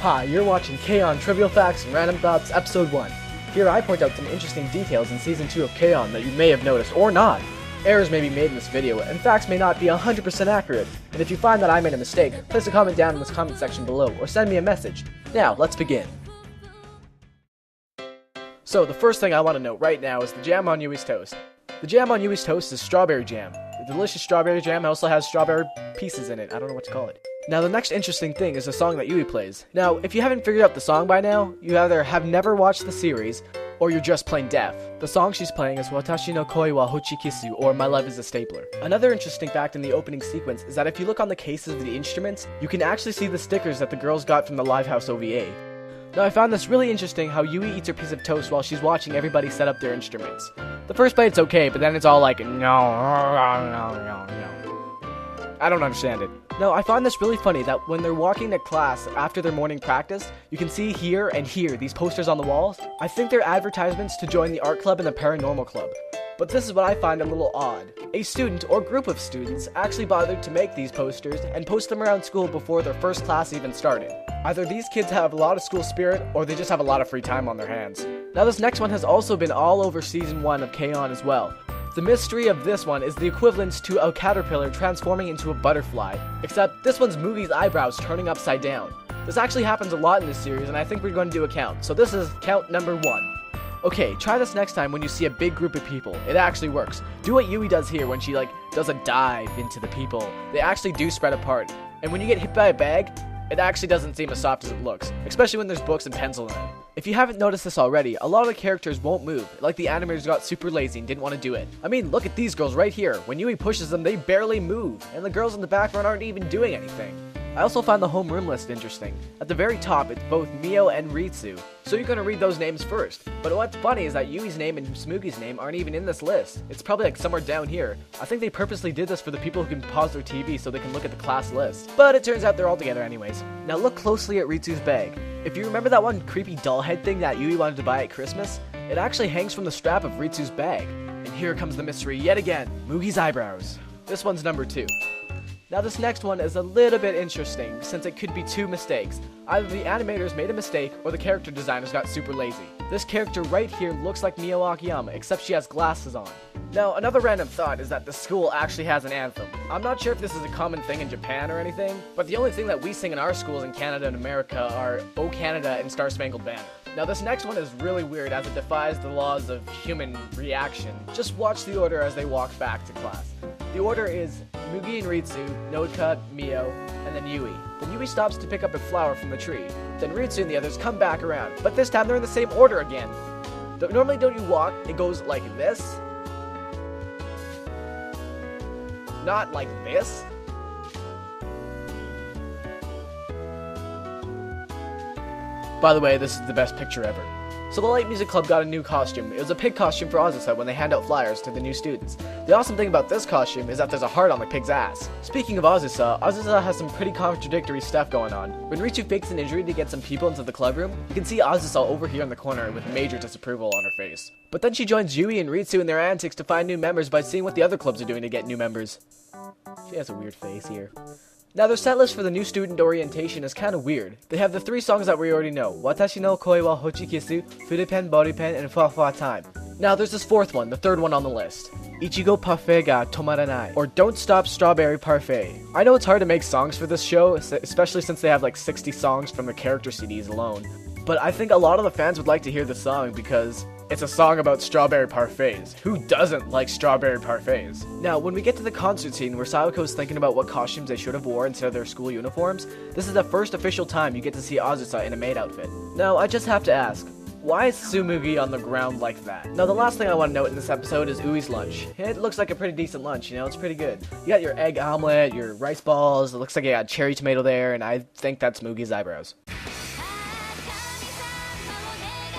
Hi, you're watching K-On! Trivial Facts and Random Thoughts Episode 1. Here I point out some interesting details in Season 2 of K-On! That you may have noticed, or not. Errors may be made in this video, and facts may not be 100% accurate. And if you find that I made a mistake, place a comment down in this comment section below, or send me a message. Now, let's begin. So, the first thing I want to note right now is the jam on Yui's toast. The jam on Yui's toast is strawberry jam. The delicious strawberry jam also has strawberry pieces in it. I don't know what to call it. Now, the next interesting thing is the song that Yui plays. Now, if you haven't figured out the song by now, you either have never watched the series, or you're just plain deaf. The song she's playing is Watashi no koi wa hochikisu, or My Love is a Stapler. Another interesting fact in the opening sequence is that if you look on the cases of the instruments, you can actually see the stickers that the girls got from the Livehouse OVA. Now, I found this really interesting how Yui eats her piece of toast while she's watching everybody set up their instruments. The first bite's okay, but then it's all like, no. I don't understand it. Now, I find this really funny that when they're walking to class after their morning practice, you can see here and here these posters on the walls. I think they're advertisements to join the art club and the paranormal club. But this is what I find a little odd. A student or group of students actually bothered to make these posters and post them around school before their first class even started. Either these kids have a lot of school spirit, or they just have a lot of free time on their hands. Now, this next one has also been all over Season 1 of K-On! As well. The mystery of this one is the equivalent to a caterpillar transforming into a butterfly, except this one's Mugi's eyebrows turning upside down. This actually happens a lot in this series, and I think we're going to do a count. So this is count number 1. Okay, try this next time when you see a big group of people. It actually works. Do what Yui does here when she does a dive into the people. They actually do spread apart. And when you get hit by a bag, it actually doesn't seem as soft as it looks, especially when there's books and pencil in it. If you haven't noticed this already, a lot of the characters won't move, like the animators got super lazy and didn't want to do it. I mean, look at these girls right here. When Yui pushes them, they barely move, and the girls in the background aren't even doing anything. I also find the homeroom list interesting. At the very top, it's both Mio and Ritsu, so you're gonna read those names first. But what's funny is that Yui's name and Smoogie's name aren't even in this list. It's probably somewhere down here. I think they purposely did this for the people who can pause their TV so they can look at the class list. But it turns out they're all together anyways. Now look closely at Ritsu's bag. If you remember that one creepy doll head thing that Yui wanted to buy at Christmas, it actually hangs from the strap of Ritsu's bag. And here comes the mystery yet again, Mugi's eyebrows. This one's number 2. Now this next one is a little bit interesting, since it could be 2 mistakes. Either the animators made a mistake, or the character designers got super lazy. This character right here looks like Mio Akiyama, except she has glasses on. Now, another random thought is that the school actually has an anthem. I'm not sure if this is a common thing in Japan or anything, but the only thing that we sing in our schools in Canada and America are O Canada and Star Spangled Banner. Now this next one is really weird as it defies the laws of human reaction. Just watch the order as they walk back to class. The order is Mugi and Ritsu, Noka, Mio, and then Yui. Then Yui stops to pick up a flower from the tree. Then Ritsu and the others come back around, but this time they're in the same order again. Normally don't you walk, it goes like this? Not like this? By the way, this is the best picture ever. So the Light Music Club got a new costume. It was a pig costume for Azusa when they hand out flyers to the new students. The awesome thing about this costume is that there's a heart on the pig's ass. Speaking of Azusa, Azusa has some pretty contradictory stuff going on. When Ritsu fakes an injury to get some people into the club room, you can see Azusa over here in the corner with major disapproval on her face. But then she joins Yui and Ritsu in their antics to find new members by seeing what the other clubs are doing to get new members. She has a weird face here. Now, their set list for the new student orientation is kind of weird. They have the 3 songs that we already know, Watashi no koi wa hochikisu, Fudepen, Bodypen, and Fa Fa Time. Now, there's this 4th one, the 3rd one on the list. Ichigo Parfait ga Tomaranai, or Don't Stop Strawberry Parfait. I know it's hard to make songs for this show, especially since they have like 60 songs from the character CDs alone. But I think a lot of the fans would like to hear the song because it's a song about strawberry parfaits. Who doesn't like strawberry parfaits? Now, when we get to the concert scene where Sawako's thinking about what costumes they should have wore instead of their school uniforms, this is the first official time you get to see Azusa in a maid outfit. Now, I just have to ask, why is Tsumugi on the ground like that? Now, the last thing I want to note in this episode is Ui's lunch. It looks like a pretty decent lunch, you know, it's pretty good. You got your egg omelet, your rice balls, it looks like you got cherry tomato there, and I think that's Mugi's eyebrows.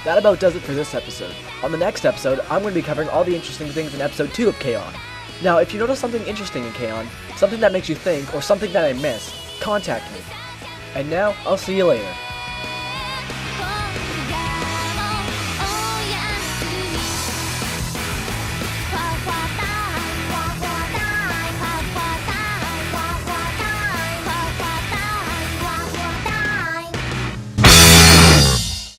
That about does it for this episode. On the next episode, I'm going to be covering all the interesting things in episode 2 of K-On! Now, if you notice something interesting in K-On!, something that makes you think, or something that I missed, contact me. And now, I'll see you later.